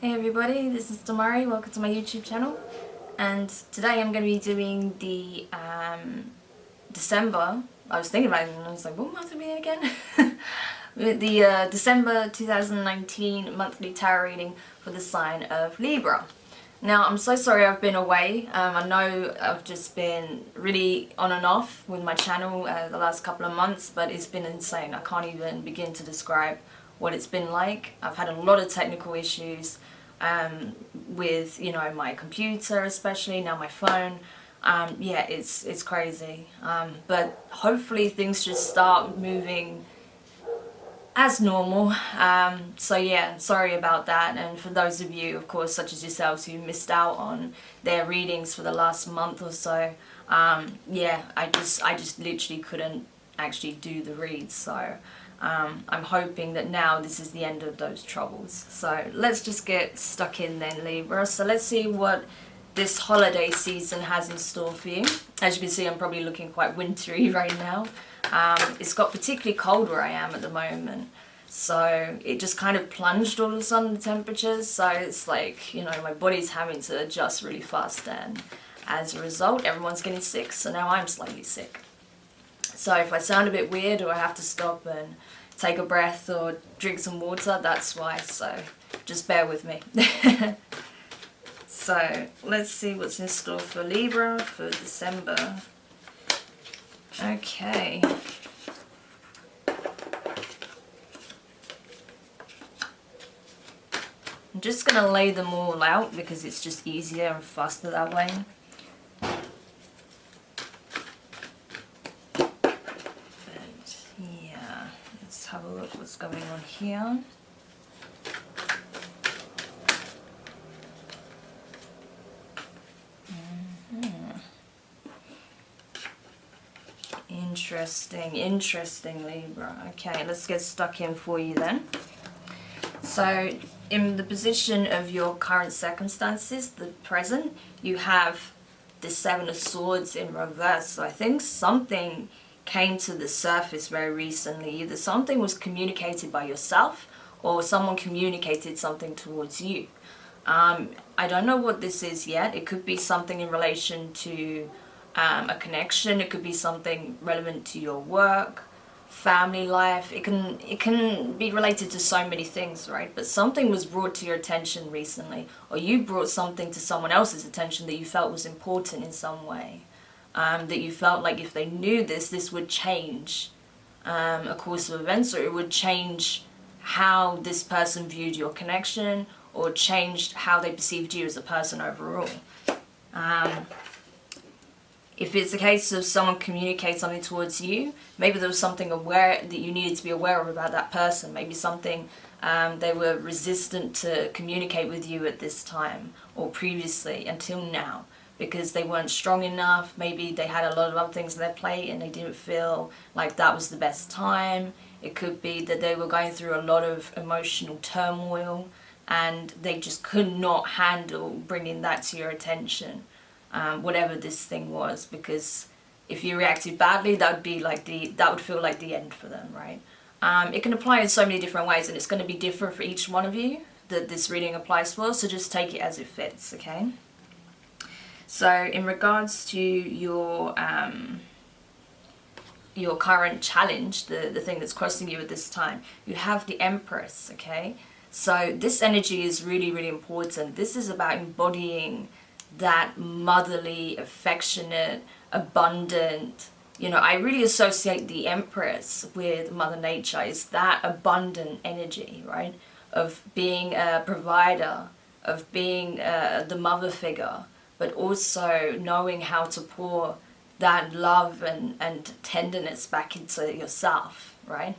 Hey everybody, this is Tamari, welcome to my YouTube channel, and today I'm going to be doing the December, I was thinking about it and I was like, what month are we in again? The December 2019 monthly tarot reading for the sign of Libra. Now, I'm so sorry I've been away. I know I've just been really on and off with my channel the last couple of months, but it's been insane. I can't even begin to describe what it's been like. I've had a lot of technical issues with, my computer especially, now my phone. Yeah, it's crazy. But hopefully things just start moving as normal. So yeah, sorry about that. And for those of you, of course, such as yourselves, who missed out on their readings for the last month or so, yeah, I just literally couldn't actually do the reads. So I'm hoping that now this is the end of those troubles. So let's just get stuck in then, Libra. So let's see what this holiday season has in store for you. As you can see, I'm probably looking quite wintry right now. It's got particularly cold where I am at the moment, so it just kind of plunged all of a sudden, the temperatures, so it's like, my body's having to adjust really fast, and as a result everyone's getting sick, so now I'm slightly sick. So if I sound a bit weird or I have to stop and take a breath or drink some water, that's why, so just bear with me. So let's see what's in store for Libra for December. Okay. I'm just going to lay them all out because it's just easier and faster that way. But yeah, let's have a look what's going on here. Interesting Libra. Okay, let's get stuck in for you then. So in the position of your current circumstances, the present, you have the Seven of Swords in reverse. So I think something came to the surface very recently. Either something was communicated by yourself or someone communicated something towards you. I don't know what this is yet. It could be something in relation to a connection. It could be something relevant to your work, family life. It can be related to so many things, right? But something was brought to your attention recently, or you brought something to someone else's attention that you felt was important in some way. That you felt like if they knew this would change a course of events, or it would change how this person viewed your connection, or changed how they perceived you as a person overall. If it's a case of someone communicates something towards you, maybe there was something aware that you needed to be aware of about that person. Maybe something they were resistant to communicate with you at this time or previously until now because they weren't strong enough. Maybe they had a lot of other things on their plate and they didn't feel like that was the best time. It could be that they were going through a lot of emotional turmoil and they just could not handle bringing that to your attention. Whatever this thing was, because if you reacted badly, that would feel like the end for them, right? It can apply in so many different ways, and it's going to be different for each one of you that this reading applies for. So just take it as it fits, okay? So in regards to your current challenge, the thing that's crossing you at this time, you have the Empress, okay? So this energy is really, really important. This is about embodying that motherly, affectionate, abundant, I really associate the Empress with Mother Nature. Is that abundant energy, right? Of being a provider, of being the mother figure, but also knowing how to pour that love and tenderness back into yourself, right?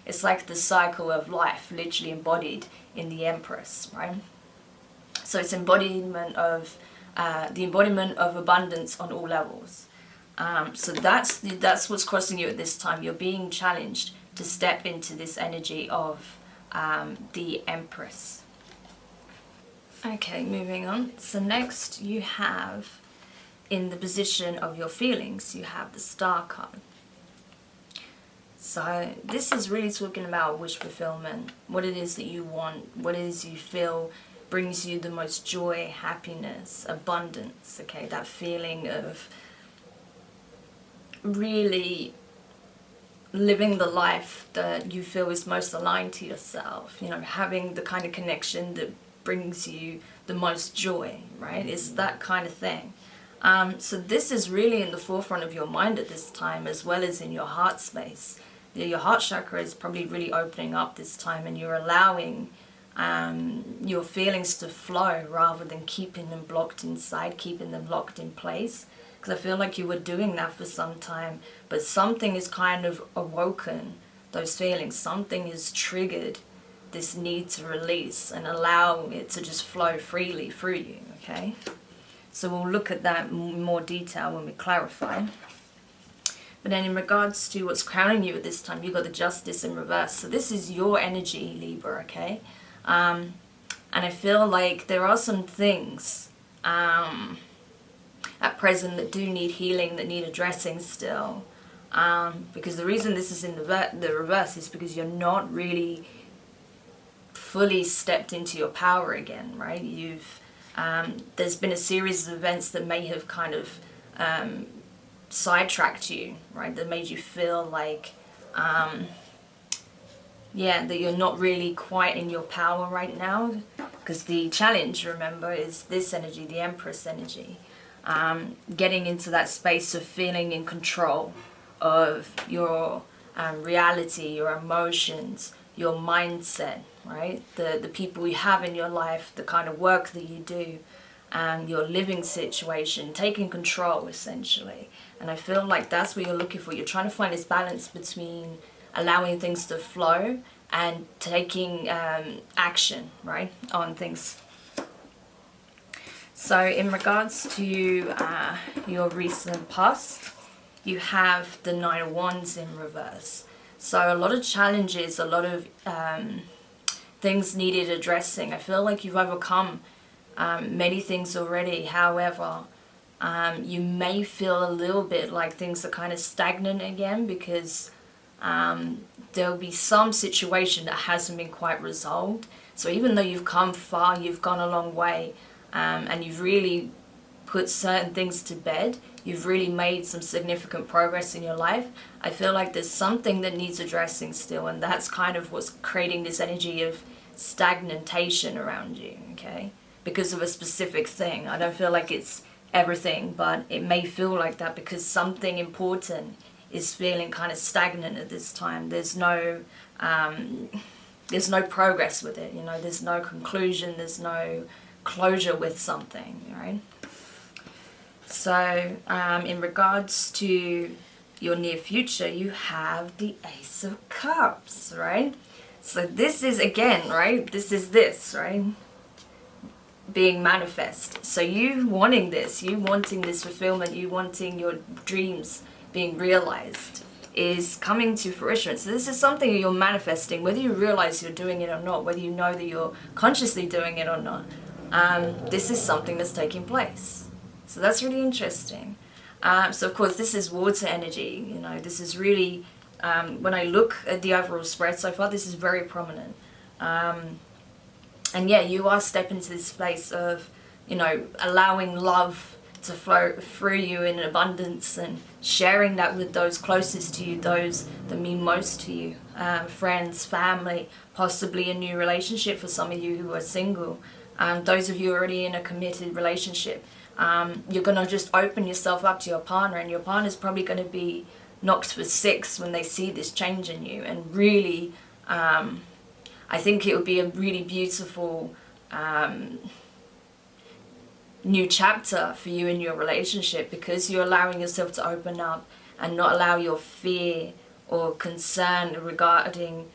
It's like the cycle of life literally embodied in the Empress, right? So it's embodiment of the embodiment of abundance on all levels. So that's what's crossing you at this time. You're being challenged to step into this energy of the Empress. Okay, moving on. So next you have, in the position of your feelings, you have the Star card. So this is really talking about wish fulfillment, what it is that you want, what it is you feel brings you the most joy, happiness, abundance, okay? That feeling of really living the life that you feel is most aligned to yourself, you know, having the kind of connection that brings you the most joy, right? It's that kind of thing. So this is really in the forefront of your mind at this time, as well as in your heart space. Your heart chakra is probably really opening up this time, and you're allowing your feelings to flow rather than keeping them blocked inside, keeping them locked in place. Because I feel like you were doing that for some time, but something is kind of awoken those feelings. Something has triggered this need to release and allow it to just flow freely through you, okay? So we'll look at that in more detail when we clarify. But then in regards to what's crowning you at this time, you've got the Justice in reverse. So this is your energy, Libra, okay? And I feel like there are some things at present that do need healing, that need addressing still. Because the reason this is in the reverse is because you're not really fully stepped into your power again, right? There's been a series of events that may have kind of sidetracked you, right? That made you feel like, that you're not really quite in your power right now. Because the challenge, remember, is this energy, the Empress energy. Getting into that space of feeling in control of your reality, your emotions, your mindset, right? The people you have in your life, the kind of work that you do, your living situation, taking control essentially. And I feel like that's what you're looking for. You're trying to find this balance between allowing things to flow and taking action, right, on things. So in regards to your recent past, you have the Nine of Wands in reverse. So a lot of challenges, a lot of things needed addressing. I feel like you've overcome many things already. However, you may feel a little bit like things are kind of stagnant again, because there'll be some situation that hasn't been quite resolved. So even though you've come far, you've gone a long way, and you've really put certain things to bed, you've really made some significant progress in your life, I feel like there's something that needs addressing still, and that's kind of what's creating this energy of stagnation around you, okay? Because of a specific thing. I don't feel like it's everything, but it may feel like that because something important is feeling kind of stagnant at this time. There's no progress with it, you know, there's no conclusion, there's no closure with something, right? So in regards to your near future, you have the Ace of Cups, right? So this is, again, right, this, right, being manifest. So you wanting this fulfillment, you wanting your dreams being realized is coming to fruition. So this is something you're manifesting, whether you realize you're doing it or not, whether you know that you're consciously doing it or not. This is something that's taking place. So that's really interesting. So of course this is water energy, you know, this is really, when I look at the overall spread so far, this is very prominent. And yeah, you are stepping into this place of, you know, allowing love to flow through you in abundance and sharing that with those closest to you, those that mean most to you, friends, family, possibly a new relationship for some of you who are single, those of you already in a committed relationship. You're going to just open yourself up to your partner, and your partner's probably going to be knocked for six when they see this change in you, and really I think it would be a really beautiful new chapter for you in your relationship, because you're allowing yourself to open up and not allow your fear or concern regarding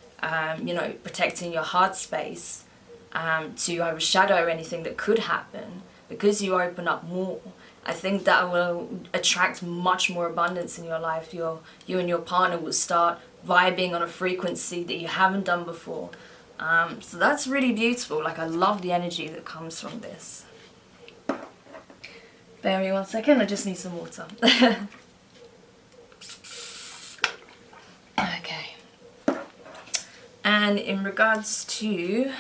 you know, protecting your heart space to overshadow anything that could happen. Because you open up more, I think that will attract much more abundance in your life. You and your partner will start vibing on a frequency that you haven't done before. So that's really beautiful. Like, I love the energy that comes from this. Bear me 1 second, I just need some water. Okay. And in regards to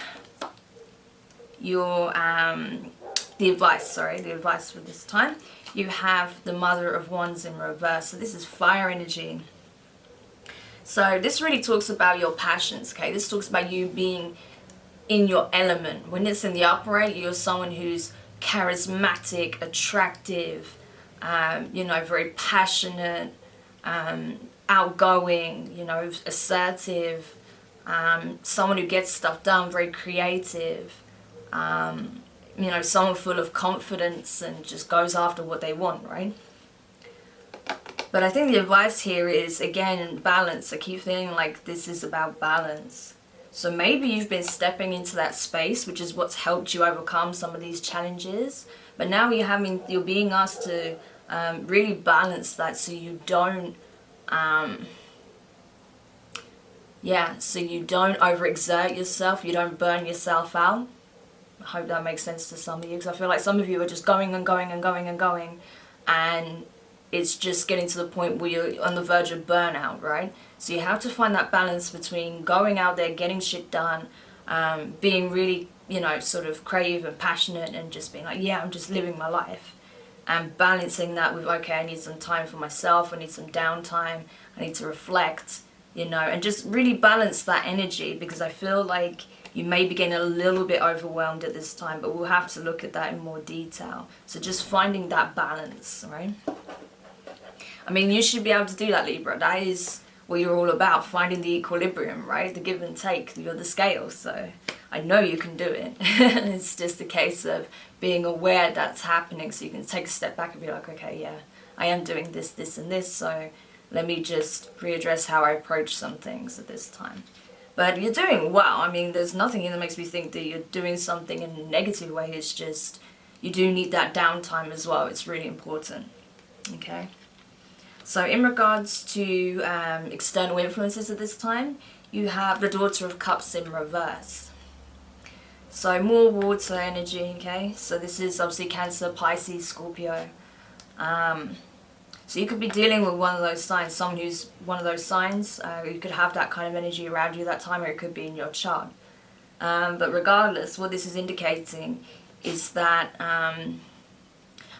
your the advice for this time, you have the Mother of Wands in reverse. So this is fire energy. So this really talks about your passions, okay? This talks about you being in your element. When it's in the upright, you're someone who's charismatic, attractive, you know, very passionate, outgoing, you know, assertive, someone who gets stuff done, very creative, you know, someone full of confidence and just goes after what they want, right? But I think the advice here is, again, balance. I keep feeling like this is about balance. So maybe you've been stepping into that space, which is what's helped you overcome some of these challenges. But now you're being asked to really balance that, so you don't, so you don't overexert yourself, you don't burn yourself out. I hope that makes sense to some of you, because I feel like some of you are just going and going and going and going, and it's just getting to the point where you're on the verge of burnout, right? So you have to find that balance between going out there, getting shit done, being really, you know, sort of creative and passionate, and just being like, yeah, I'm just living my life. And balancing that with, okay, I need some time for myself, I need some downtime, I need to reflect, you know, and just really balance that energy, because I feel like you may be getting a little bit overwhelmed at this time, but we'll have to look at that in more detail. So just finding that balance, right? I mean, you should be able to do that, Libra. That is what you're all about, finding the equilibrium, right? The give and take. You're the scale, so I know you can do it. It's just a case of being aware that's happening, so you can take a step back and be like, okay, yeah, I am doing this, this, and this, so let me just readdress how I approach some things at this time. But you're doing well. I mean, there's nothing that makes me think that you're doing something in a negative way. It's just you do need that downtime as well. It's really important. Okay. So in regards to external influences at this time, you have the Daughter of Cups in reverse. So more water energy, okay? So this is obviously Cancer, Pisces, Scorpio. So you could be dealing with one of those signs, someone who's one of those signs. You could have that kind of energy around you that time, or it could be in your chart. But regardless, what this is indicating is that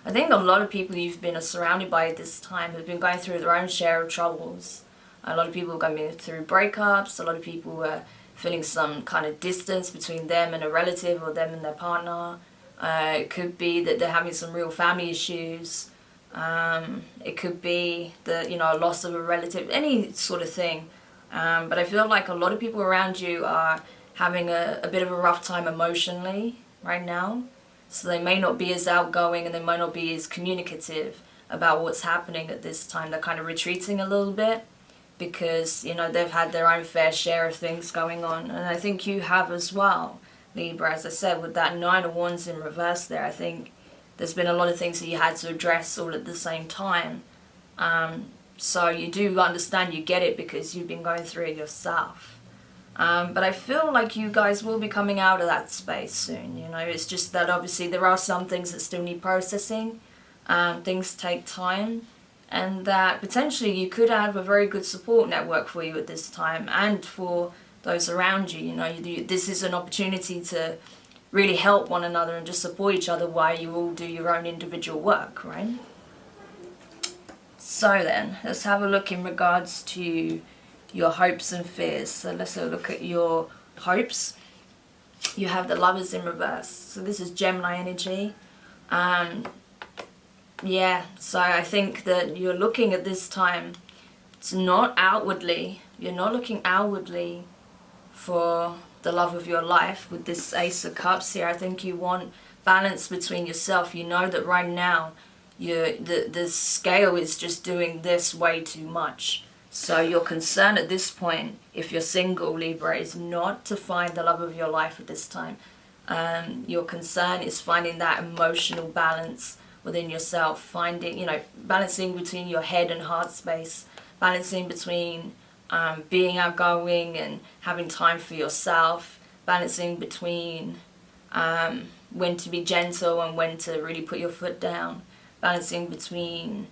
I think a lot of people you've been surrounded by at this time have been going through their own share of troubles. A lot of people are going through breakups. A lot of people are feeling some kind of distance between them and a relative, or them and their partner. It could be that they're having some real family issues. It could be that, you know, a loss of a relative, any sort of thing. But I feel like a lot of people around you are having a bit of a rough time emotionally right now. So they may not be as outgoing, and they might not be as communicative about what's happening at this time. They're kind of retreating a little bit because, you know, they've had their own fair share of things going on. And I think you have as well, Libra. As I said, with that Nine of Wands in reverse there, I think there's been a lot of things that you had to address all at the same time. So you do understand, you get it, because you've been going through it yourself. But I feel like you guys will be coming out of that space soon, you know. It's just that obviously there are some things that still need processing. Things take time. And that potentially you could have a very good support network for you at this time, and for those around you. You know, this is an opportunity to really help one another and just support each other while you all do your own individual work, right? So then, let's have a look in regards to your hopes and fears. So let's have a look at your hopes. You have the Lovers in reverse. So this is Gemini energy. Yeah, so I think that you're looking at this time, it's not outwardly, you're not looking outwardly for the love of your life with this Ace of Cups here. I think you want balance between yourself. You know that right now the scale is just doing this way too much. So your concern at this point, if you're single, Libra, is not to find the love of your life at this time. Your concern is finding that emotional balance within yourself, finding, you know, balancing between your head and heart space, balancing between being outgoing and having time for yourself, balancing between when to be gentle and when to really put your foot down, balancing between,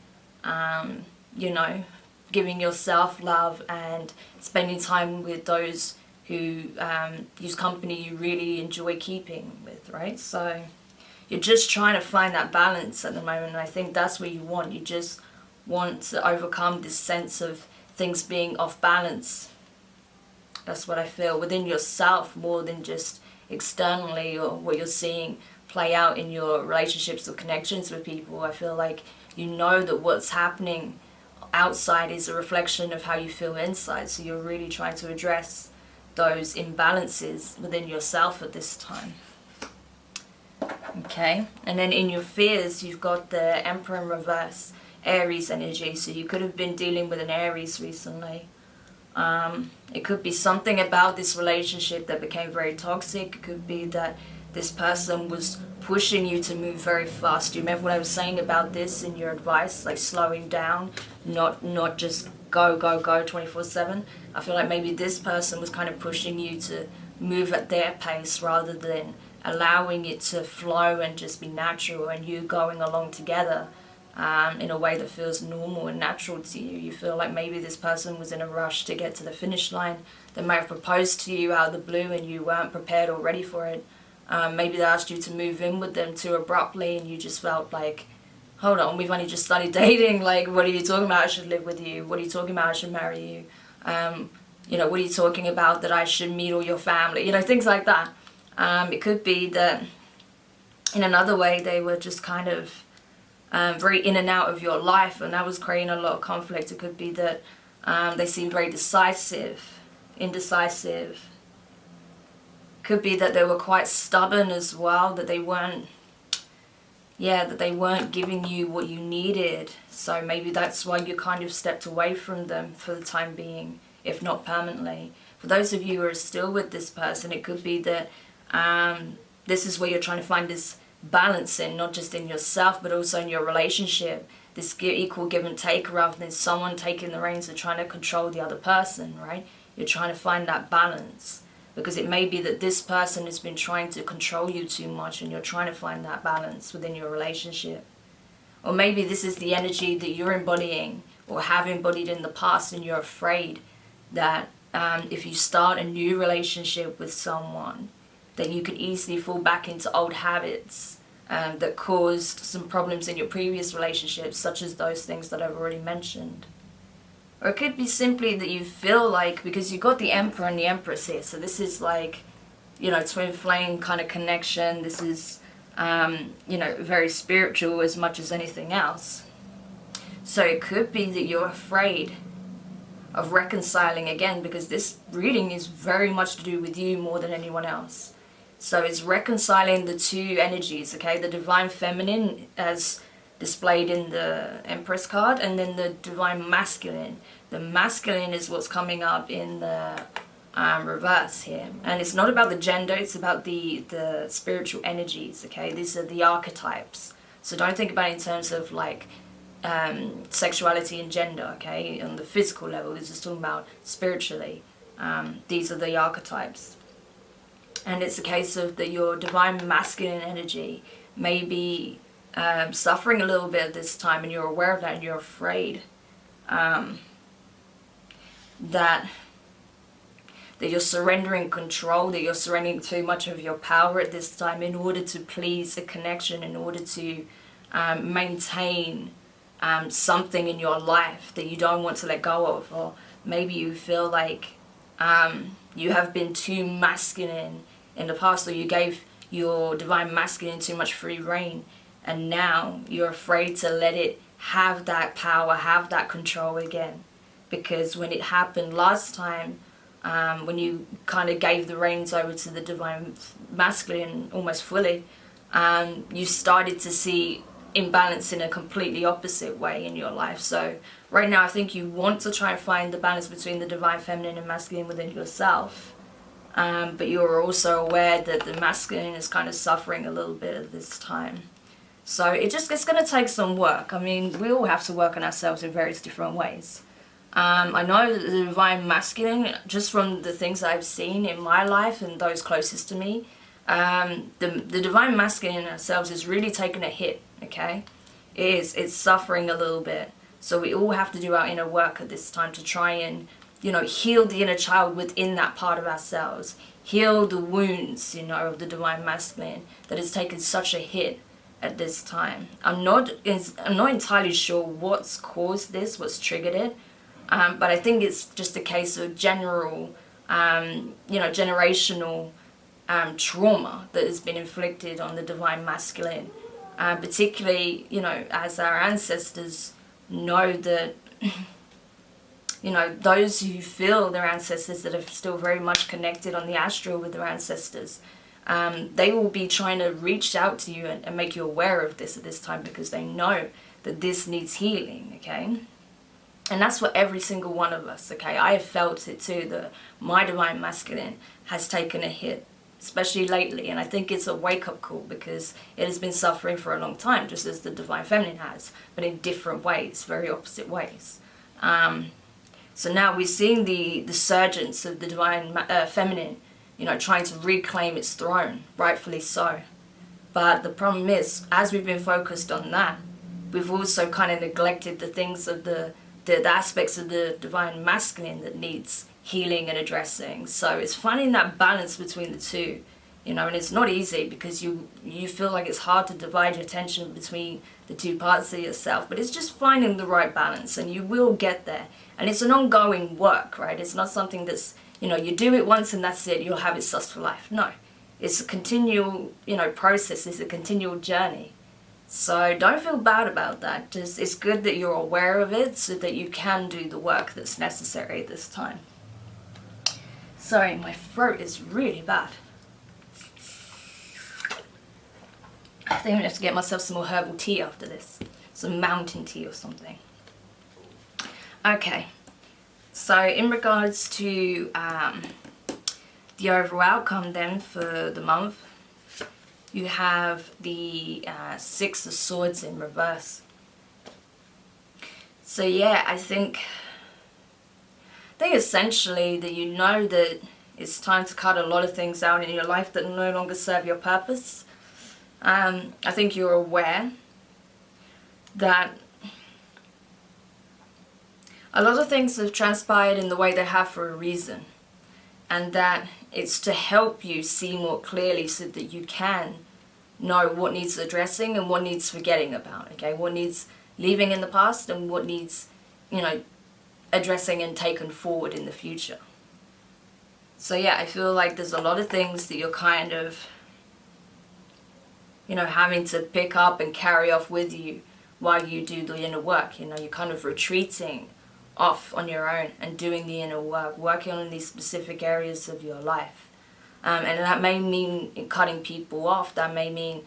you know, giving yourself love and spending time with those whose company you really enjoy keeping with, right? So you're just trying to find that balance at the moment, and I think that's what you want. You just want to overcome this sense of things being off balance. That's what I feel within yourself more than just externally or what you're seeing play out in your relationships or connections with people. I feel like you know that what's happening outside is a reflection of how you feel inside, so you're really trying to address those imbalances within yourself at this time. Okay, and then in your fears you've got the Emperor in reverse, Aries energy, so you could have been dealing with an Aries recently. It could be something about this relationship that became very toxic. It could be that this person was pushing you to move very fast. Do you remember what I was saying about this in your advice, like slowing down, not just go 24/7? I feel like maybe this person was kind of pushing you to move at their pace rather than allowing it to flow and just be natural, and you going along together in a way that feels normal and natural to you. You feel like maybe this person was in a rush to get to the finish line. They might have proposed to you out of the blue and you weren't prepared or ready for it. Maybe they asked you to move in with them too abruptly and you just felt like, hold on, we've only just started dating, like what are you talking about I should live with you? What are you talking about I should marry you? What are you talking about that I should meet all your family? Things like that. It could be that in another way they were just kind of very in and out of your life, and that was creating a lot of conflict. It could be that they seemed very indecisive. Could be that they were quite stubborn as well, that they weren't giving you what you needed. So maybe that's why you kind of stepped away from them for the time being, if not permanently. For those of you who are still with this person, it could be that this is where you're trying to find this balance in, not just in yourself, but also in your relationship. This equal give and take rather than someone taking the reins and trying to control the other person, right? You're trying to find that balance. Because it may be that this person has been trying to control you too much and you're trying to find that balance within your relationship. Or maybe this is the energy that you're embodying or have embodied in the past, and you're afraid that if you start a new relationship with someone, that you could easily fall back into old habits that caused some problems in your previous relationships, such as those things that I've already mentioned. Or it could be simply that you feel like, because you've got the Emperor and the Empress here, so this is like, twin flame kind of connection. This is, very spiritual as much as anything else. So it could be that you're afraid of reconciling again, because this reading is very much to do with you more than anyone else. So it's reconciling the two energies, okay? The Divine Feminine as displayed in the Empress card, and then the Divine Masculine. The masculine is what's coming up in the reverse here. And it's not about the gender, it's about the spiritual energies, okay? These are the archetypes. So don't think about it in terms of like sexuality and gender, okay? On the physical level, this is talking about spiritually. These are the archetypes. And it's a case of that your Divine Masculine energy may be suffering a little bit at this time, and you're aware of that, and you're afraid that you're surrendering control, that you're surrendering too much of your power at this time in order to please a connection, in order to maintain something in your life that you don't want to let go of. Or maybe you feel like you have been too masculine in the past, or you gave your Divine Masculine too much free reign, and now you're afraid to let it have that power, have that control again. Because when it happened last time, when you kind of gave the reins over to the Divine Masculine almost fully, you started to see imbalance in a completely opposite way in your life. So right now I think you want to try and find the balance between the Divine Feminine and Masculine within yourself. But you're also aware that the masculine is kind of suffering a little bit at this time. So it's going to take some work. I mean, we all have to work on ourselves in various different ways. I know that the Divine Masculine, just from the things I've seen in my life and those closest to me, the Divine Masculine in ourselves is really taking a hit, okay? It's suffering a little bit. So we all have to do our inner work at this time to try and you know, heal the inner child within that part of ourselves, heal the wounds, you know, of the divine masculine that has taken such a hit at this time. I'm not entirely sure what's caused this, what's triggered it, but I think it's just a case of general, you know, generational trauma that has been inflicted on the divine masculine, particularly, you know, as our ancestors know that, you know, those who feel their ancestors, that are still very much connected on the astral with their ancestors, they will be trying to reach out to you and make you aware of this at this time, because they know that this needs healing, okay? And that's for every single one of us, okay? I have felt it too, that my divine masculine has taken a hit, especially lately, and I think it's a wake-up call, because it has been suffering for a long time, just as the divine feminine has, but in different ways, very opposite ways. So now we're seeing the surgence of the divine feminine, you know, trying to reclaim its throne, rightfully so. But the problem is, as we've been focused on that, we've also kind of neglected the things of the aspects of the divine masculine that needs healing and addressing. So it's finding that balance between the two, you know, and it's not easy, because you feel like it's hard to divide your attention between the two parts of yourself, but it's just finding the right balance, and you will get there. And it's an ongoing work, right? It's not something that's, you know, you do it once and that's it, you'll have it sussed for life. No, it's a continual, you know, process. It's a continual journey. So don't feel bad about that. Just, it's good that you're aware of it so that you can do the work that's necessary at this time. Sorry, my throat is really bad. I think I'm gonna have to get myself some more herbal tea after this. Some mountain tea or something. Okay, so in regards to the overall outcome then for the month, you have the Six of Swords in reverse. So yeah, I think essentially that you know that it's time to cut a lot of things out in your life that no longer serve your purpose. I think you're aware that a lot of things have transpired in the way they have for a reason, and that it's to help you see more clearly so that you can know what needs addressing and what needs forgetting about, okay? What needs leaving in the past and what needs, you know, addressing and taken forward in the future. So yeah, I feel like there's a lot of things that you're kind of, you know, having to pick up and carry off with you while you do the inner work. You know, you're kind of retreating off on your own and doing the inner work, working on these specific areas of your life. And that may mean cutting people off, that may mean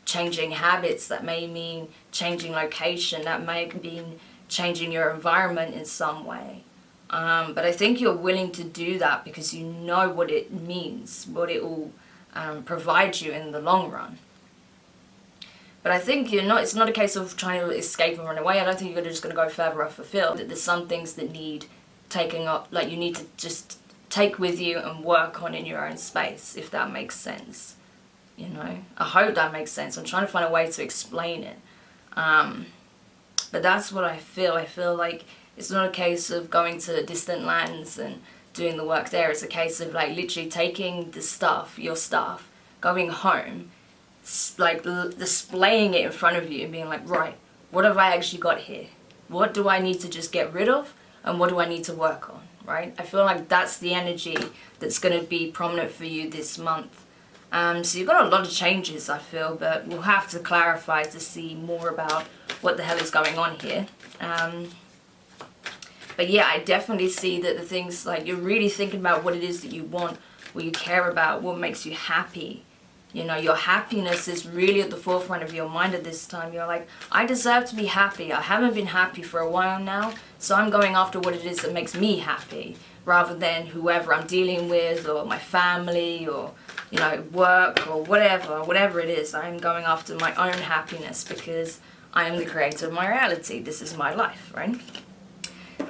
changing habits, that may mean changing location, that may mean changing your environment in some way. But I think you're willing to do that because you know what it means, what it will provide you in the long run. But I think it's not a case of trying to escape and run away. I don't think you're just going to go further off the field. There's some things that need taking up, like you need to just take with you and work on in your own space, if that makes sense. You know, I hope that makes sense. I'm trying to find a way to explain it. But that's what I feel. I feel like it's not a case of going to distant lands and doing the work there. It's a case of like literally taking the stuff, your stuff, going home, like displaying it in front of you and being like, right, what have I actually got here? What do I need to just get rid of? And what do I need to work on, right? I feel like that's the energy that's going to be prominent for you this month. So you've got a lot of changes, I feel, but we'll have to clarify to see more about what the hell is going on here. But yeah, I definitely see that the things, like you're really thinking about what it is that you want, what you care about, what makes you happy. You know, your happiness is really at the forefront of your mind at this time. You're like, I deserve to be happy. I haven't been happy for a while now, so I'm going after what it is that makes me happy, rather than whoever I'm dealing with, or my family, or, you know, work, or whatever it is. I'm going after my own happiness because I am the creator of my reality. This is my life, right?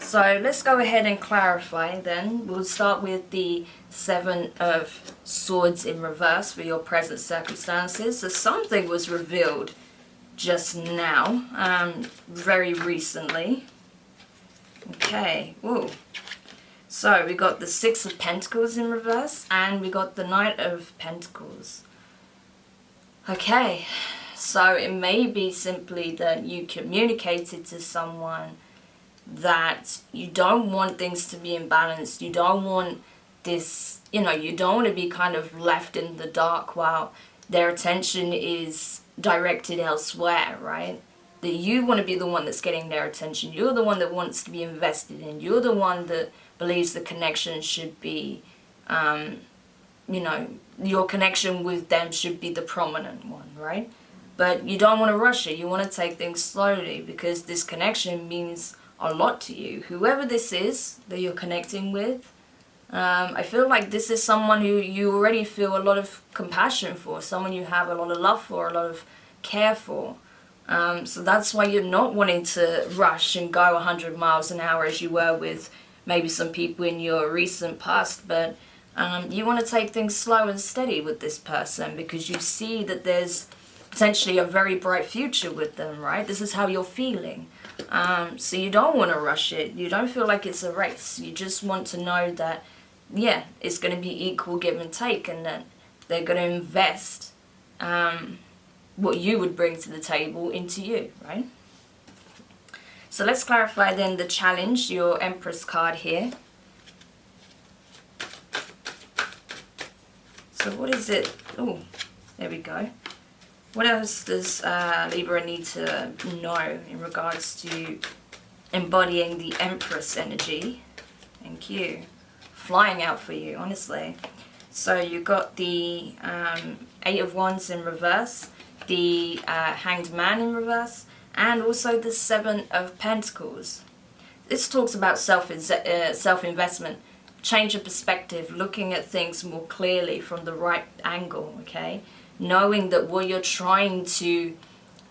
So let's go ahead and clarify then. We'll start with the Seven of Swords in reverse for your present circumstances. So something was revealed just now, very recently. Okay, ooh, So we got the Six of Pentacles in reverse, and we got the Knight of Pentacles. Okay, so it may be simply that you communicated to someone that you don't want things to be imbalanced. You don't want this, you know, you don't want to be kind of left in the dark while their attention is directed elsewhere, right? That you want to be the one that's getting their attention. You're the one that wants to be invested in. You're the one that believes the connection should be, you know, your connection with them should be the prominent one, right? But you don't want to rush it. You want to take things slowly, because this connection means a lot to you. Whoever this is that you're connecting with, I feel like this is someone who you already feel a lot of compassion for, someone you have a lot of love for, a lot of care for. So that's why you're not wanting to rush and go 100 miles an hour as you were with maybe some people in your recent past, but you want to take things slow and steady with this person, because you see that there's potentially a very bright future with them, right? This is how you're feeling. So you don't want to rush it. You don't feel like it's a race. You just want to know that, yeah, it's going to be equal give and take, and that they're going to invest what you would bring to the table into you, right? So let's clarify then the challenge, your Empress card here. So what is it? Oh, there we go. What else does Libra need to know in regards to embodying the Empress energy? Thank you. Flying out for you, honestly. So you got the Eight of Wands in reverse, the Hanged Man in reverse, and also the Seven of Pentacles. This talks about self-investment, change of perspective, looking at things more clearly from the right angle, okay? Knowing that what you're trying to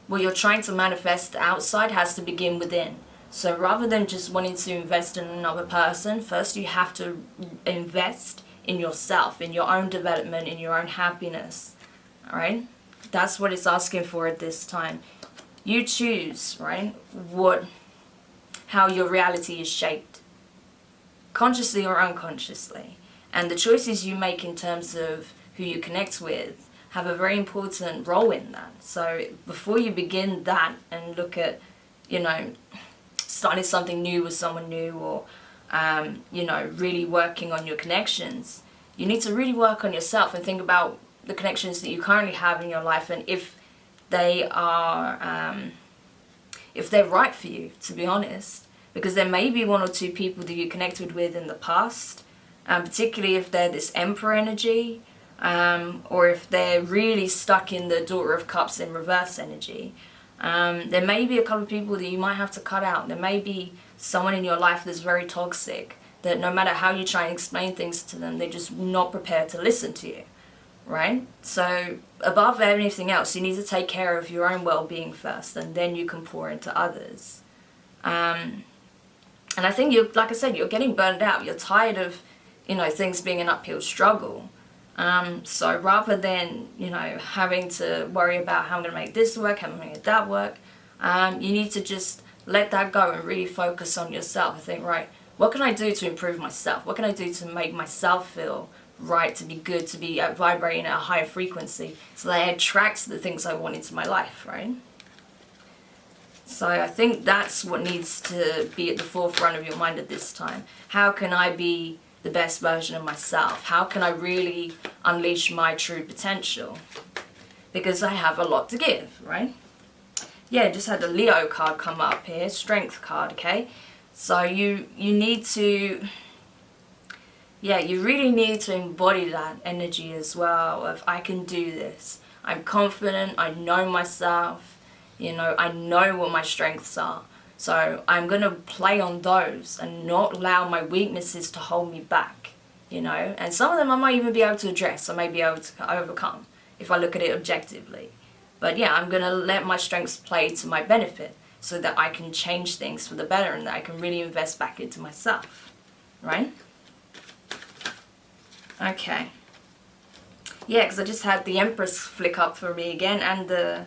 manifest outside has to begin within. So rather than just wanting to invest in another person, first you have to invest in yourself, in your own development, in your own happiness. All right? That's what it's asking for at this time. You choose, right? How your reality is shaped, consciously or unconsciously. And the choices you make in terms of who you connect with have a very important role in that. So before you begin that and look at, you know, starting something new with someone new, or, you know, really working on your connections, you need to really work on yourself and think about the connections that you currently have in your life, and if they are, if they're right for you, to be honest. Because there may be one or two people that you connected with in the past, particularly if they're this Emperor energy, or if they're really stuck in the Daughter of Cups in reverse energy. There may be a couple of people that you might have to cut out. There may be someone in your life that's very toxic, that no matter how you try and explain things to them, they're just not prepared to listen to you, right? So above anything else, you need to take care of your own well-being first, and then you can pour into others. And I think you're, like I said, you're getting burned out. You're tired of, you know, things being an uphill struggle. So rather than, you know, having to worry about how I'm going to make this work, how I'm going to make that work, you need to just let that go and really focus on yourself. I think, right, what can I do to improve myself? What can I do to make myself feel right, to be good, to be vibrating at a higher frequency, so that I attract the things I want into my life, right? So I think that's what needs to be at the forefront of your mind at this time. How can I be the best version of myself? How can I really unleash my true potential? Because I have a lot to give, right? Yeah, just had the Leo card come up here, Strength card, okay? So you need to, yeah, you really need to embody that energy as well of, I can do this. I'm confident, I know myself, you know, I know what my strengths are. So I'm going to play on those and not allow my weaknesses to hold me back, you know. And some of them I might even be able to address, I may be able to overcome if I look at it objectively. But yeah, I'm going to let my strengths play to my benefit, so that I can change things for the better, and that I can really invest back into myself, right? Okay. Yeah, because I just had the Empress flick up for me again, and the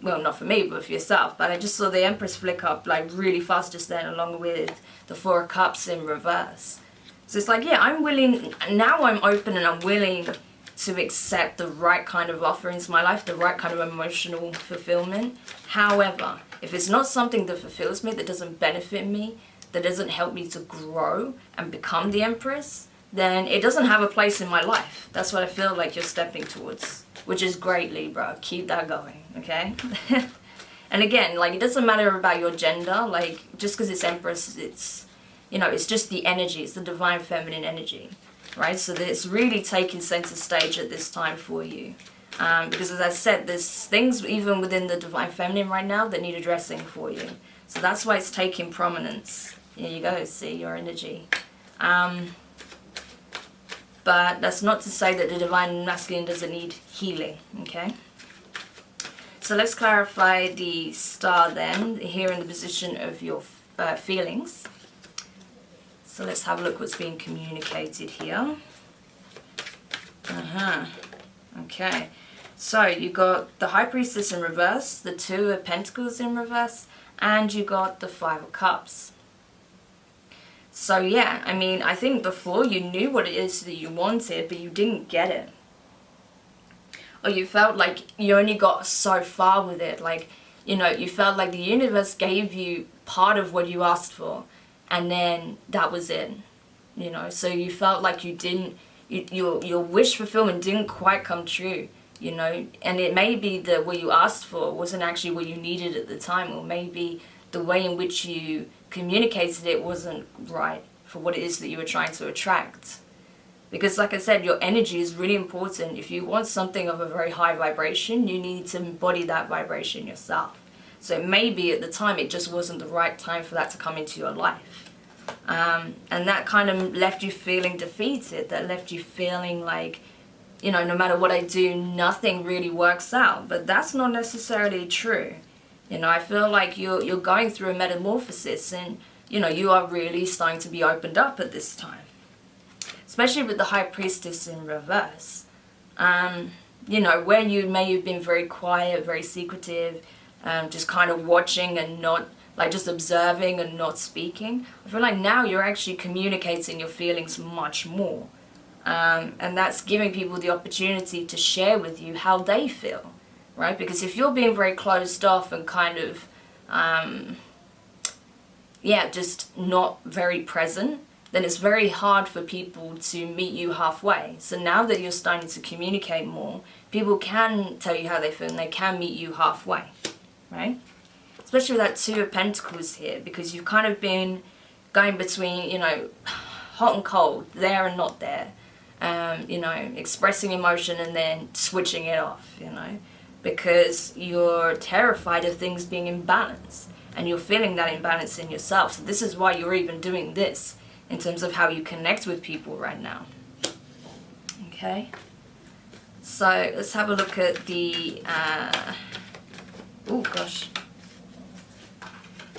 well, not for me, but for yourself. But I just saw the Empress flick up like really fast just then, along with the Four of Cups in reverse. So it's like, yeah, I'm willing, now I'm open and I'm willing to accept the right kind of offer into my life, the right kind of emotional fulfillment. However, if it's not something that fulfills me, that doesn't benefit me, that doesn't help me to grow and become the Empress, then it doesn't have a place in my life. That's what I feel like you're stepping towards, which is great, Libra. Keep that going, okay? And again, like, it doesn't matter about your gender. Like, just because it's Empress, it's, you know, it's just the energy. It's the divine feminine energy, right? So that it's really taking center stage at this time for you. Because as I said, there's things even within the divine feminine right now that need addressing for you. So that's why it's taking prominence. Here you go, see your energy. But that's not to say that the divine masculine doesn't need healing, okay? So let's clarify the star then, here in the position of your feelings. So let's have a look what's being communicated here. Okay. So you got the High Priestess in reverse, the Two of Pentacles in reverse, and you got the Five of Cups. So yeah, I mean, I think before you knew what it is that you wanted, but you didn't get it. Or you felt like you only got so far with it. Like, you know, you felt like the universe gave you part of what you asked for, and then that was it. You know, so you felt like you didn't, your wish fulfillment didn't quite come true. You know, and it may be that what you asked for wasn't actually what you needed at the time, or maybe the way in which you communicated it wasn't right for what it is that you were trying to attract. Because like I said, your energy is really important. If you want something of a very high vibration, you need to embody that vibration yourself. So maybe at the time it just wasn't the right time for that to come into your life. And that kind of left you feeling defeated, that left you feeling like, you know, no matter what I do, nothing really works out. But that's not necessarily true. You know, I feel like you're going through a metamorphosis, and, you know, you are really starting to be opened up at this time. Especially with the High Priestess in reverse. You know, where you may have been very quiet, very secretive, just kind of watching and not, like, just observing and not speaking. I feel like now you're actually communicating your feelings much more. And that's giving people the opportunity to share with you how they feel, right? Because if you're being very closed off and kind of, yeah, just not very present, then it's very hard for people to meet you halfway. So now that you're starting to communicate more, people can tell you how they feel and they can meet you halfway, right? Especially with that Two of Pentacles here, because you've kind of been going between, you know, hot and cold, there and not there. You know, expressing emotion and then switching it off, you know, because you're terrified of things being imbalanced and you're feeling that imbalance in yourself. So this is why you're even doing this in terms of how you connect with people right now. Okay, so let's have a look at the, oh gosh.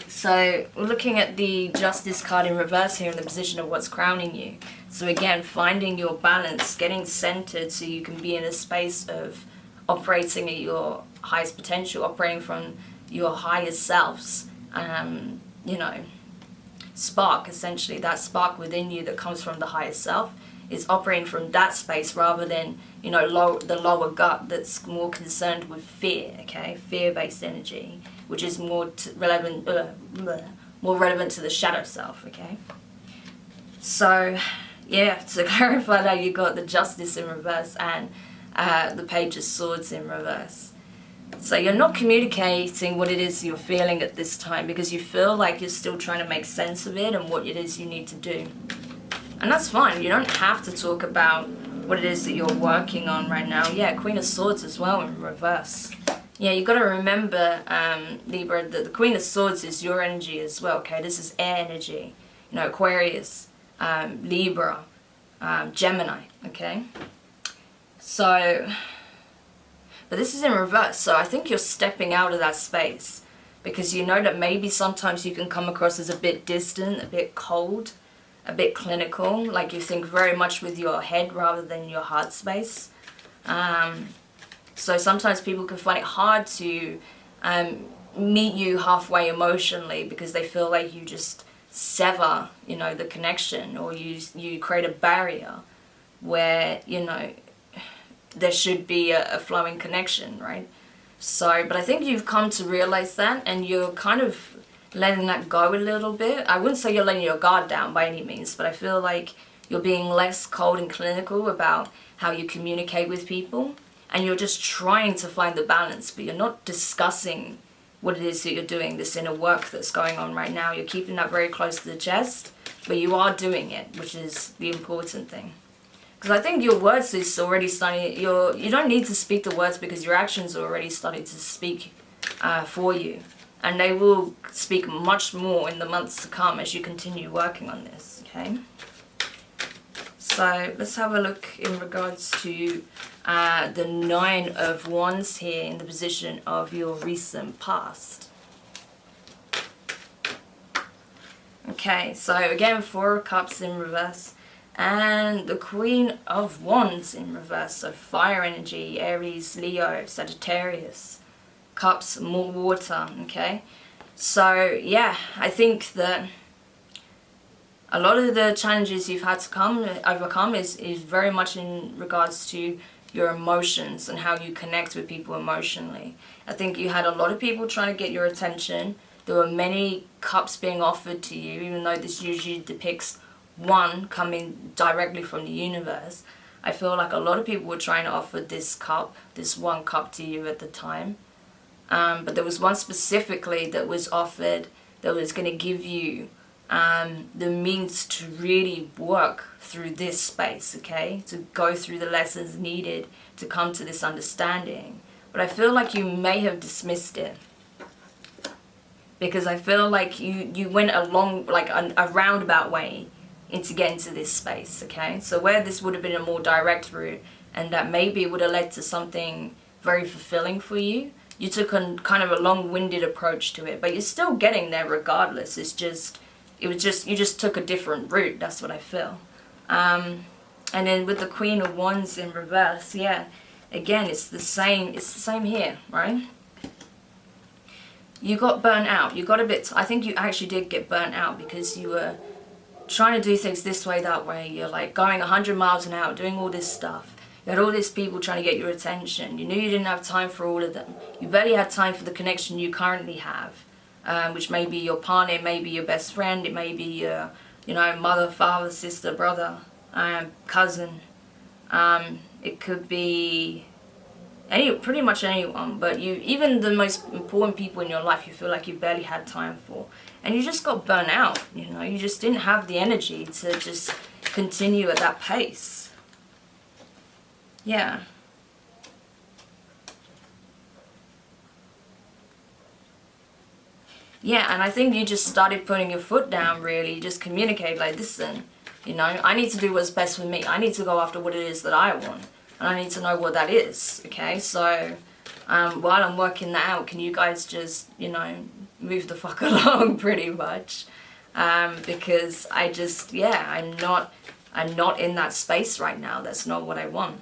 So we're looking at the Justice card in reverse here in the position of what's crowning you. So again, finding your balance, getting centered so you can be in a space of operating at your highest potential, operating from your highest selves, you know, spark, essentially, that spark within you that comes from the higher self is operating from that space rather than, you know, the lower gut that's more concerned with fear, okay, fear-based energy, which is more relevant to the shadow self, okay. So yeah, to clarify that, you got the Justice in reverse and the Page of Swords in reverse. So you're not communicating what it is you're feeling at this time because you feel like you're still trying to make sense of it and what it is you need to do. And that's fine. You don't have to talk about what it is that you're working on right now. Yeah, Queen of Swords as well in reverse. Yeah, you got to remember, Libra, that the Queen of Swords is your energy as well, okay? This is air energy. You know, Aquarius, Libra, Gemini, okay? So, but this is in reverse, so I think you're stepping out of that space because you know that maybe sometimes you can come across as a bit distant, a bit cold, a bit clinical, like you think very much with your head rather than your heart space. So sometimes people can find it hard to meet you halfway emotionally because they feel like you just sever, you know, the connection, or you create a barrier where, you know, there should be a flowing connection, right? So, but I think you've come to realize that, and you're kind of letting that go a little bit. I wouldn't say you're letting your guard down by any means, but I feel like you're being less cold and clinical about how you communicate with people, and you're just trying to find the balance, but you're not discussing what it is that you're doing, this inner work that's going on right now. You're keeping that very close to the chest, but you are doing it, which is the important thing. Because I think your words is already starting, you don't need to speak the words because your actions are already starting to speak for you. And they will speak much more in the months to come as you continue working on this, okay? So let's have a look in regards to the 9 of Wands here in the position of your recent past. Okay, so again, 4 of Cups in reverse. And the Queen of Wands in reverse. So fire energy, Aries, Leo, Sagittarius. Cups, more water, okay? So yeah, I think that a lot of the challenges you've had to overcome is very much in regards to your emotions and how you connect with people emotionally. I think you had a lot of people trying to get your attention. There were many cups being offered to you, even though this usually depicts one coming directly from the universe. I feel like a lot of people were trying to offer this cup, this one cup to you at the time. But there was one specifically that was offered that was going to give you the means to really work through this space, okay? To go through the lessons needed to come to this understanding. But I feel like you may have dismissed it. Because I feel like you went along like a roundabout way into getting to this space, okay? So where this would have been a more direct route, and that maybe would have led to something very fulfilling for you, you took a kind of a long-winded approach to it, but you're still getting there regardless. You just took a different route. That's what I feel. And then with the Queen of Wands in reverse, yeah, again, it's the same here, right? You got burnt out. You got a bit, I think you actually did get burnt out because you were trying to do things this way, that way. You're like going 100 miles an hour, doing all this stuff. You had all these people trying to get your attention. You knew you didn't have time for all of them. You barely had time for the connection you currently have, which may be your partner, it may be your best friend, it may be your, you know, mother, father, sister, brother, cousin. It could be pretty much anyone, but even the most important people in your life, you feel like you barely had time for. And you just got burnt out, you know. You just didn't have the energy to just continue at that pace. Yeah. Yeah, and I think you just started putting your foot down, really. You just communicate like, listen, you know, I need to do what's best for me. I need to go after what it is that I want. And I need to know what that is, okay? So, while I'm working that out, can you guys just, you know, move the fuck along, pretty much? Because I just, yeah, I'm not in that space right now. That's not what I want.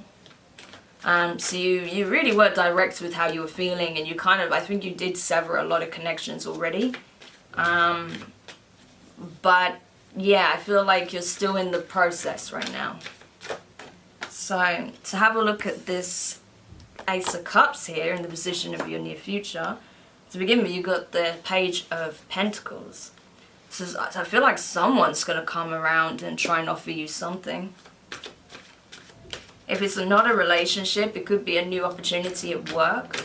So you really were direct with how you were feeling, and you kind of, I think you did sever a lot of connections already. But yeah, I feel like you're still in the process right now. So to have a look at this Ace of Cups here in the position of your near future, to begin with, you got the Page of Pentacles. So I feel like someone's going to come around and try and offer you something. If it's not a relationship, it could be a new opportunity at work.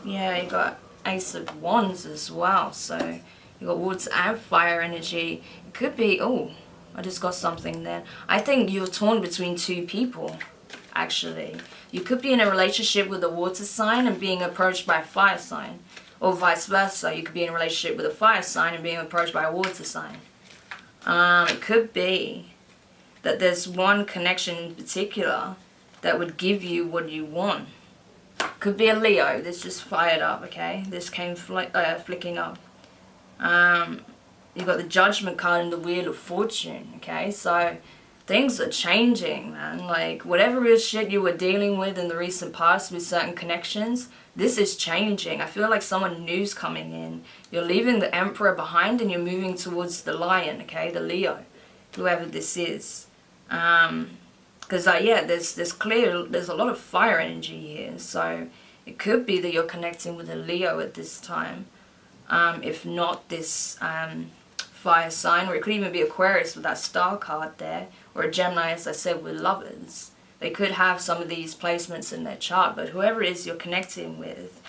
Yeah, you got Ace of Wands as well. So you got water and fire energy. It could be, oh, I just got something there. I think you're torn between two people, actually. You could be in a relationship with a water sign and being approached by a fire sign. Or vice versa. You could be in a relationship with a fire sign and being approached by a water sign. It could be that there's one connection in particular that would give you what you want. Could be a Leo. This just fired up, okay? This came flicking up. You've got the Judgment card and the Wheel of Fortune, okay? So things are changing, man. Like, whatever real shit you were dealing with in the recent past with certain connections, this is changing. I feel like someone new's coming in. You're leaving the Emperor behind and you're moving towards the Lion, okay? The Leo, whoever this is. Because, yeah, there's a lot of fire energy here. So it could be that you're connecting with a Leo at this time. If not this fire sign, or it could even be Aquarius with that star card there, or a Gemini, as I said, with Lovers. They could have some of these placements in their chart, but whoever it is you're connecting with,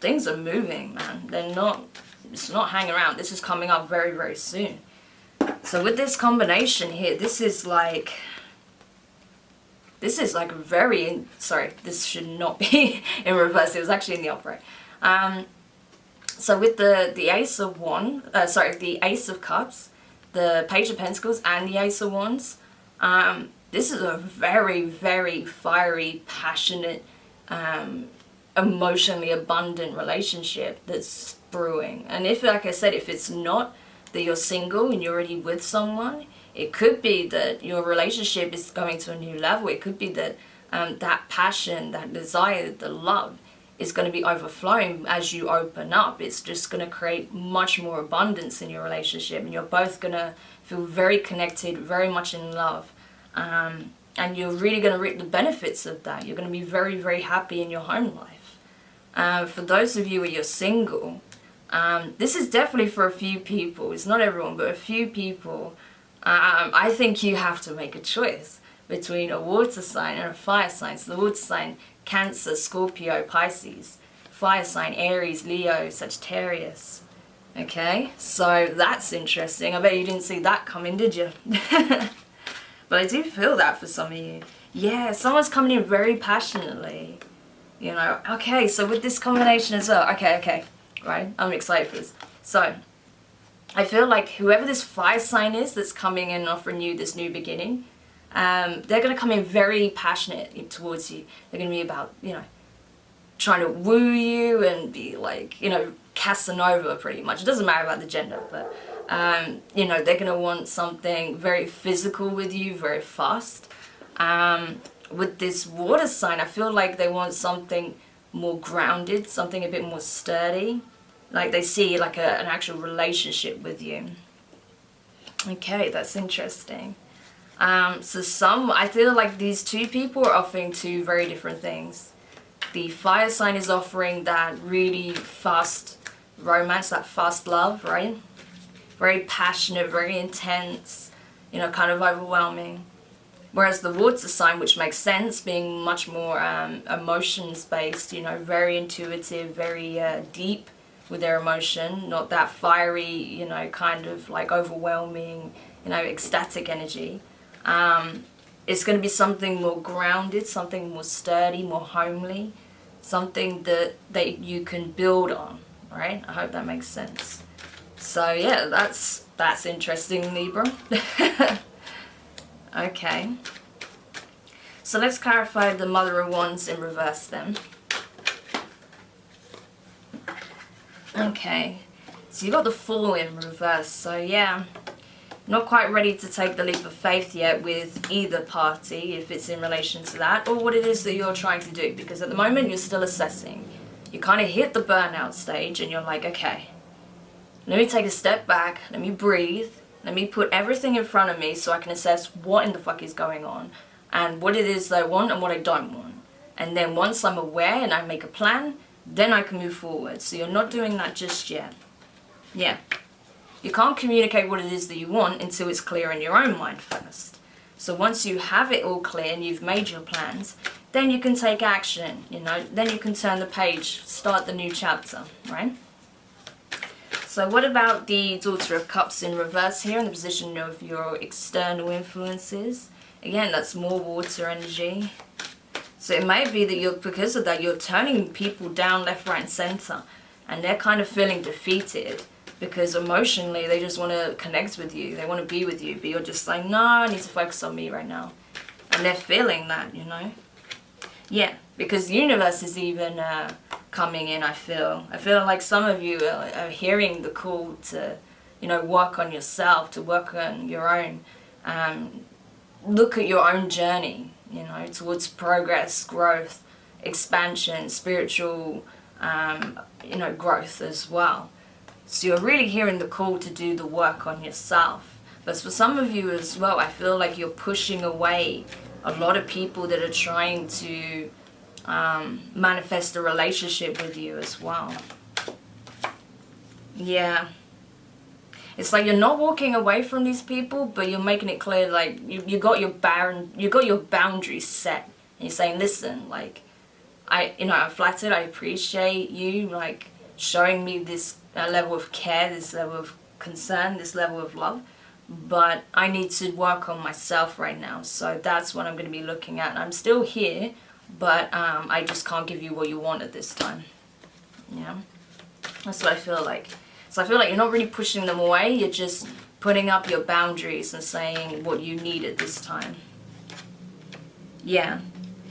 things are moving, man. It's not hanging around. This is coming up very, very soon. So with this combination here, this is like very, sorry, this should not be in reverse. It was actually in the upright. So with the Ace of Wands, the Ace of Cups, the Page of Pentacles, and the Ace of Wands, this is a very, very fiery, passionate, emotionally abundant relationship that's brewing. And if, like I said, if it's not that you're single and you're already with someone, it could be that your relationship is going to a new level. It could be that that passion, that desire, the love is going to be overflowing as you open up. It's just going to create much more abundance in your relationship, and you're both going to feel very connected, very much in love. And you're really going to reap the benefits of that. You're going to be very, very happy in your home life. For those of you where you're single, this is definitely for a few people. It's not everyone, but a few people. I think you have to make a choice between a water sign and a fire sign. So the water sign, Cancer, Scorpio, Pisces. Fire sign, Aries, Leo, Sagittarius. Okay, so that's interesting. I bet you didn't see that coming, did you? But I do feel that for some of you. Yeah, someone's coming in very passionately. You know, okay, so with this combination as well. Okay, right, I'm excited for this. So, I feel like whoever this fire sign is that's coming in and offering you this new beginning, they're going to come in very passionate towards you. They're going to be about, you know, trying to woo you and be like, you know, Casanova pretty much. It doesn't matter about the gender, but, you know, they're going to want something very physical with you, very fast. With this water sign, I feel like they want something more grounded, something a bit more sturdy. Like they see like an actual relationship with you. Okay, that's interesting. So I feel like these two people are offering two very different things. The fire sign is offering that really fast romance, that fast love, right? Very passionate, very intense, you know, kind of overwhelming. Whereas the water sign, which makes sense, being much more emotions based, you know, very intuitive, very deep with their emotion, not that fiery, you know, kind of like overwhelming, you know, ecstatic energy. It's going to be something more grounded, something more sturdy, more homely, something that you can build on, right? I hope that makes sense. So yeah, that's interesting, Libra. Okay. So let's clarify the Mother of Wands in reverse then. Okay. So you got the Fool in reverse. So yeah, not quite ready to take the leap of faith yet with either party, if it's in relation to that, or what it is that you're trying to do. Because at the moment you're still assessing. You kind of hit the burnout stage and you're like, okay, let me take a step back, let me breathe, let me put everything in front of me so I can assess what in the fuck is going on and what it is that I want and what I don't want. And then once I'm aware and I make a plan, then I can move forward. So you're not doing that just yet. Yeah. You can't communicate what it is that you want until it's clear in your own mind first. So once you have it all clear and you've made your plans, then you can take action, you know, then you can turn the page, start the new chapter, right? So what about the Daughter of Cups in reverse here in the position of your external influences? Again, that's more water energy. So it may be that because of that, you're turning people down left, right and center. And they're kind of feeling defeated because emotionally they just want to connect with you. They want to be with you. But you're just like, no, I need to focus on me right now. And they're feeling that, you know. Yeah, because the universe is even coming in, I feel. I feel like some of you are hearing the call to, you know, work on yourself, to work on your own look at your own journey, you know, towards progress, growth, expansion, spiritual, you know, growth as well. So you're really hearing the call to do the work on yourself. But for some of you as well, I feel like you're pushing away a lot of people that are trying to manifest a relationship with you as well. Yeah. It's like you're not walking away from these people, but you're making it clear, like, you got your boundaries set. And you're saying, listen, like, I'm flattered, I appreciate you, like, showing me this level of care, this level of concern, this level of love, but I need to work on myself right now. So that's what I'm going to be looking at. And I'm still here, but I just can't give you what you want at this time. Yeah, that's what I feel like. So I feel like you're not really pushing them away, you're just putting up your boundaries and saying what you need at this time. Yeah.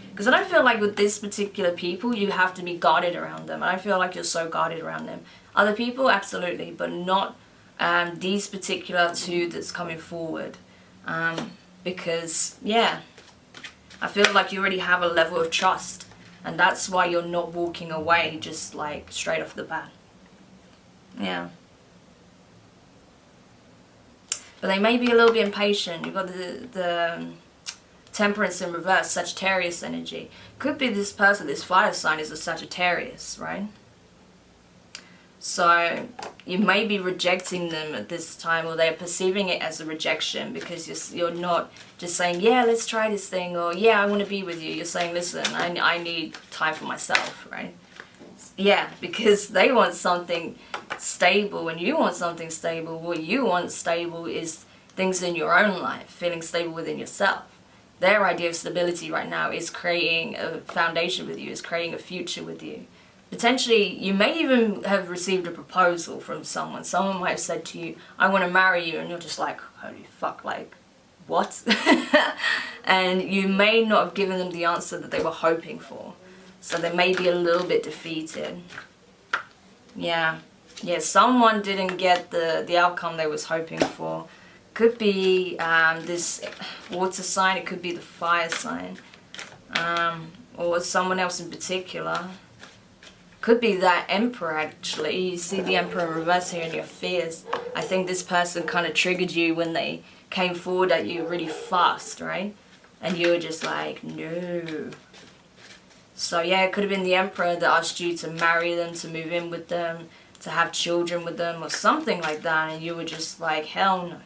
Because I don't feel like with this particular people, you have to be guarded around them. I don't feel like you're so guarded around them. Other people, absolutely, but not these particular two that's coming forward. Because, yeah, I feel like you already have a level of trust. And that's why you're not walking away just like straight off the bat. Yeah. But they may be a little bit impatient. You've got the Temperance in reverse, Sagittarius energy. Could be this person, this fire sign is a Sagittarius, right? So you may be rejecting them at this time, or they're perceiving it as a rejection because you're not just saying, yeah, let's try this thing, or yeah, I want to be with you. You're saying, listen, I need time for myself, right? Yeah, because they want something stable and you want something stable. What you want stable is things in your own life, feeling stable within yourself. Their idea of stability right now is creating a foundation with you, is creating a future with you. Potentially, you may even have received a proposal from someone. Someone might have said to you, I want to marry you, and you're just like, holy fuck, like, what? And you may not have given them the answer that they were hoping for. So they may be a little bit defeated. Yeah. Yeah, someone didn't get the outcome they was hoping for. Could be this water sign, it could be the fire sign, or someone else in particular. Could be that Emperor, actually. You see the Emperor in reverse here in your fears. I think this person kind of triggered you when they came forward at you really fast, right? And you were just like, no. So yeah, it could have been the Emperor that asked you to marry them, to move in with them, to have children with them, or something like that, and you were just like, hell no.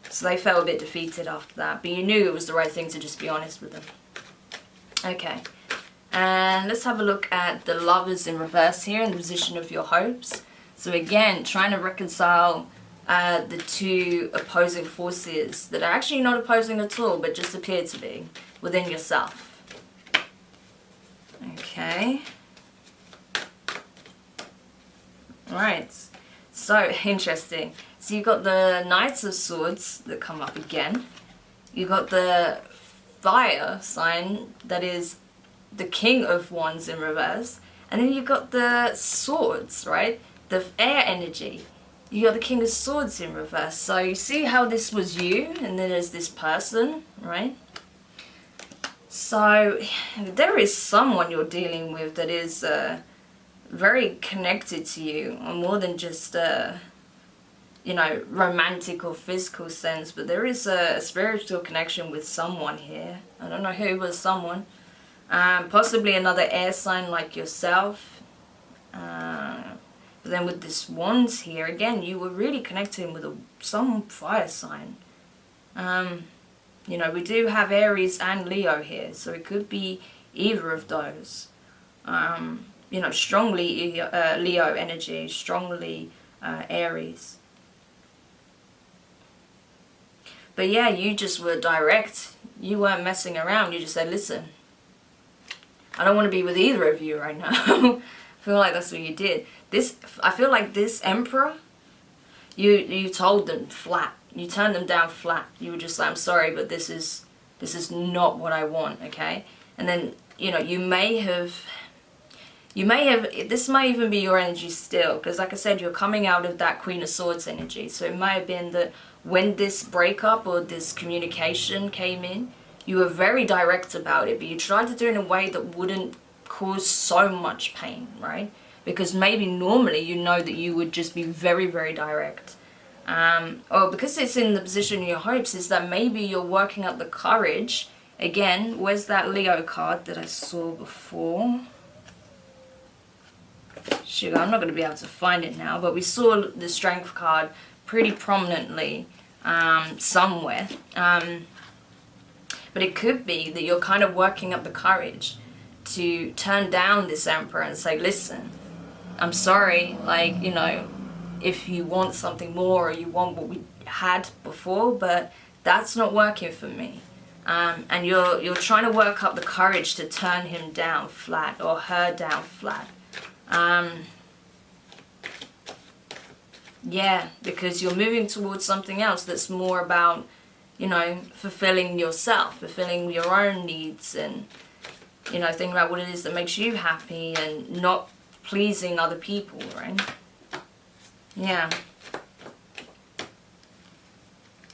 So they felt a bit defeated after that, but you knew it was the right thing to just be honest with them. Okay, and let's have a look at the Lovers in reverse here in the position of your hopes. So again, trying to reconcile the two opposing forces that are actually not opposing at all, but just appear to be within yourself. Okay. Alright, so interesting. So you've got the Knights of Swords that come up again. You've got the fire sign that is the King of Wands in reverse. And then you've got the swords, right? The air energy. You got the King of Swords in reverse. So you see how this was you, and then there's this person, right? So there is someone you're dealing with that is very connected to you, or more than just you know, romantic or physical sense, but there is a spiritual connection with someone here. I don't know who, but someone. Possibly another air sign like yourself. But then with this wands here, again, you were really connecting with some fire sign. You know, we do have Aries and Leo here, so it could be either of those. You know, strongly Leo energy, strongly Aries. But yeah, you just were direct. You weren't messing around. You just said, listen, I don't want to be with either of you right now. I feel like that's what you did. I feel like this Emperor, you told them flat. You turned them down flat. You were just like, I'm sorry, but this is not what I want, okay? And then, you know, this might even be your energy still, because like I said, you're coming out of that Queen of Swords energy. So it might have been that when this breakup or this communication came in, you were very direct about it, but you tried to do it in a way that wouldn't cause so much pain, right? Because maybe normally you know that you would just be very, very direct. Or because it's in the position of your hopes, is that maybe you're working up the courage. Again, where's that Leo card that I saw before? Sugar, I'm not going to be able to find it now, but we saw the Strength card pretty prominently somewhere. But it could be that you're kind of working up the courage to turn down this Emperor and say, listen, I'm sorry, like, you know, if you want something more or you want what we had before, but that's not working for me. And you're trying to work up the courage to turn him down flat or her down flat. Yeah, because you're moving towards something else that's more about, you know, fulfilling yourself, fulfilling your own needs, and, you know, thinking about what it is that makes you happy and not pleasing other people, right? Yeah.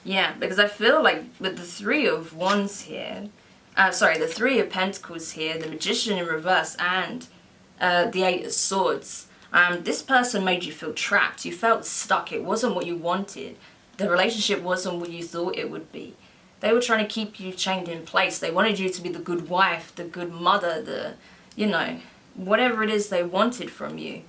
Yeah, because I feel like with the Three of Wands here, the Three of Pentacles here, the Magician in reverse, and the Eight of Swords, this person made you feel trapped. You felt stuck. It wasn't what you wanted. The relationship wasn't what you thought it would be. They were trying to keep you chained in place. They wanted you to be the good wife, the good mother, the, you know, whatever it is they wanted from you.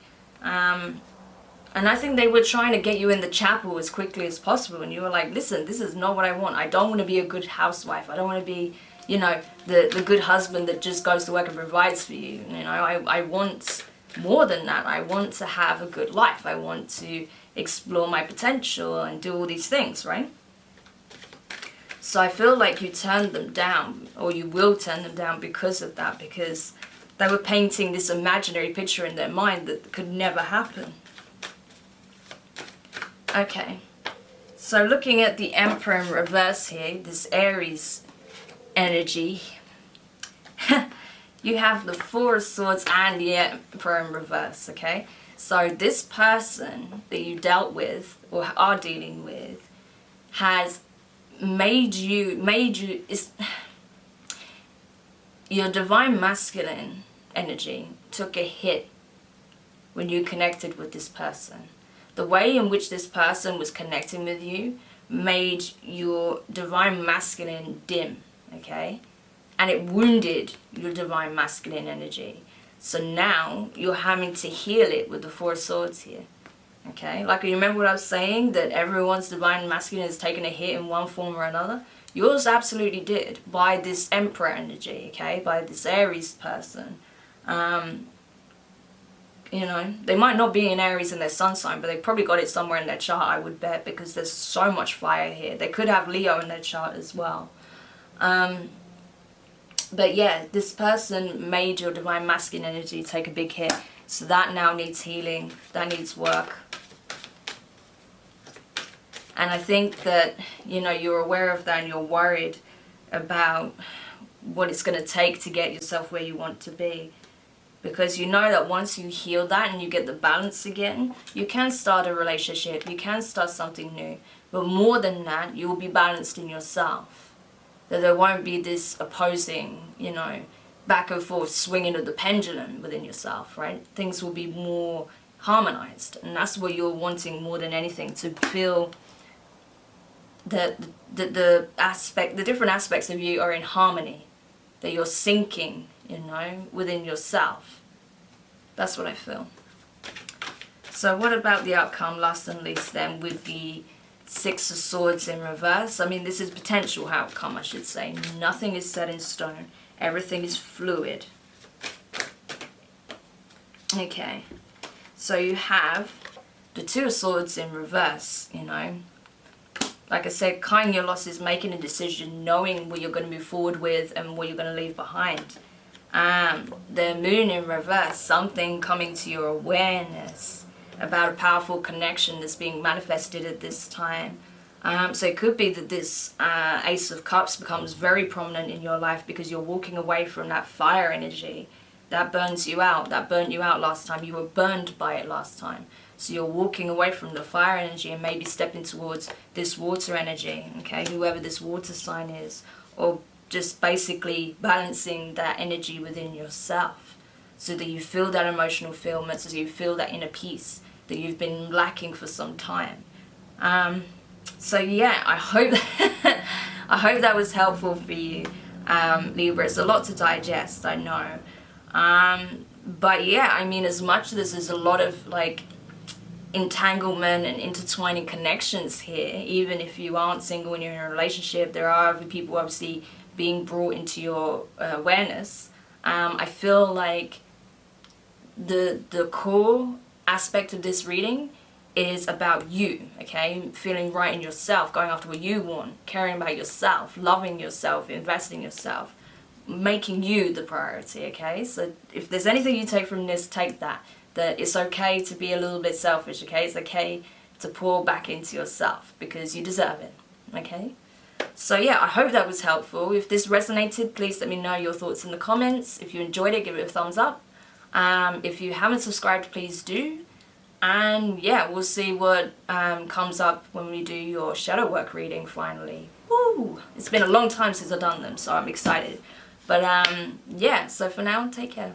And I think they were trying to get you in the chapel as quickly as possible. And you were like, listen, this is not what I want. I don't want to be a good housewife. I don't want to be, you know, the good husband that just goes to work and provides for you. You know, I want more than that. I want to have a good life. I want to explore my potential and do all these things, right? So I feel like you turned them down, or you will turn them down because of that, because they were painting this imaginary picture in their mind that could never happen. Okay, so looking at the Emperor in reverse here, this Aries energy, you have the Four of Swords and the Emperor in reverse, okay? So this person that you dealt with, or are dealing with, has made you, your divine masculine energy took a hit when you connected with this person. The way in which this person was connecting with you made your divine masculine dim, okay? And it wounded your divine masculine energy. So now you're having to heal it with the Four of Swords here, okay? Like, you remember what I was saying, that everyone's divine masculine has taken a hit in one form or another? Yours absolutely did, by this Emperor energy, okay? By this Aries person. You know, they might not be in Aries in their sun sign, but they probably got it somewhere in their chart, I would bet, because there's so much fire here. They could have Leo in their chart as well. But yeah, this person made your divine masculine energy take a big hit. So that now needs healing. That needs work. And I think that, you know, you're aware of that and you're worried about what it's going to take to get yourself where you want to be. Because you know that once you heal that and you get the balance again, you can start a relationship, you can start something new. But more than that, you will be balanced in yourself. That there won't be this opposing, you know, back and forth swinging of the pendulum within yourself, right? Things will be more harmonized. And that's what you're wanting more than anything, to feel that the different aspects of you are in harmony. That you're syncing, you know, within yourself. That's what I feel. So what about the outcome, last and least then, with the Six of Swords in reverse? I mean, this is potential outcome, I should say. Nothing is set in stone. Everything is fluid. Okay. So you have the Two of Swords in reverse, you know. Like I said, cutting your losses, making a decision, knowing what you're going to move forward with and what you're going to leave behind. The Moon in reverse, something coming to your awareness about a powerful connection that's being manifested at this time. So it could be that this Ace of Cups becomes very prominent in your life because you're walking away from that fire energy that burns you out. That burnt you out last time. You were burned by it last time. So you're walking away from the fire energy and maybe stepping towards this water energy, okay, whoever this water sign is, or just basically balancing that energy within yourself so that you feel that emotional fulfillment, so that you feel that inner peace that you've been lacking for some time. So yeah, I hope that I hope that was helpful for you, Libra. It's a lot to digest, I know. But yeah, I mean, as much as there's a lot of like entanglement and intertwining connections here, even if you aren't single and you're in a relationship, there are other people obviously being brought into your awareness. I feel like the core aspect of this reading is about you, okay? Feeling right in yourself, going after what you want, caring about yourself, loving yourself, investing in yourself, making you the priority, okay? So if there's anything you take from this, take that. That it's okay to be a little bit selfish, okay? It's okay to pour back into yourself because you deserve it, okay? So yeah, I hope that was helpful. If this resonated, please let me know your thoughts in the comments. If you enjoyed it, give it a thumbs up. If you haven't subscribed, please do. And yeah, we'll see what comes up when we do your shadow work reading finally. Woo! It's been a long time since I've done them, so I'm excited. But yeah, so for now, take care.